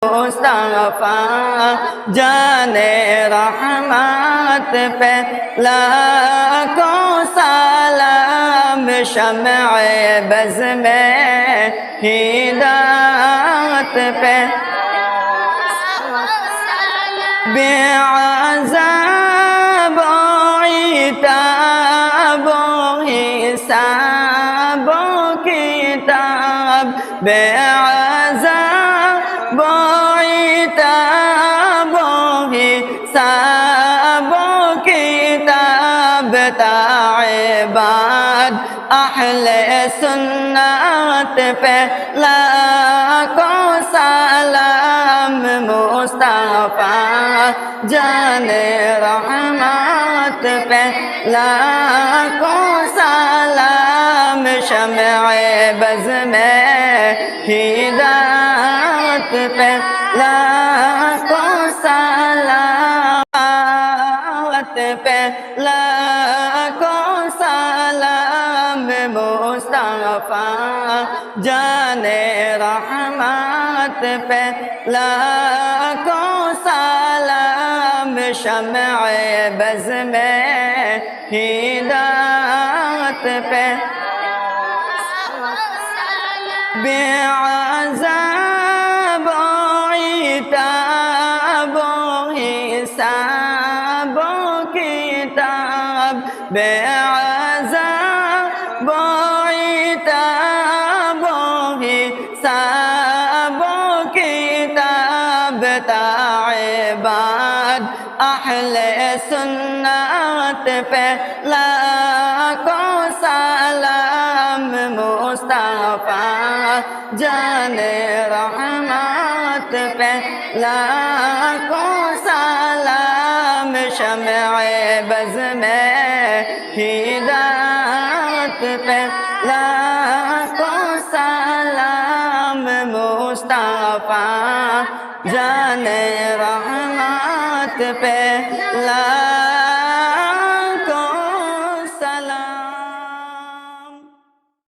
मुस्तफा जाने रहमत पे लाखों सलाम शम्अ बज़ में हिदायत पे बेअज़ाब इताब हिसाब किताब बेअज़ाब इताब हिसाब किताब ताइबाद अहले सुन्नत पे लाखों सलाम मुस्तफा जाने रहमत पे लाखों सलाम शम्अ बज़ में हिदायत पे लाखों सलाम पे लाखों सलाम मुस्तफा जाने रहमत पे लाखों सलाम शम्अ बज़ में हिदायत पे बेअज़ाब इताब हिसाब किताब बेअज़ाब इताब हिसाब किताब ताइबाद अहले सुन्नत पे लाखों सलाम मुस्तफा जाने रहमत पे लाखों सलाम शम्अ बज़ में हिदायत पे लाखों सलाम मुस्तफा जाने रहमत पे ला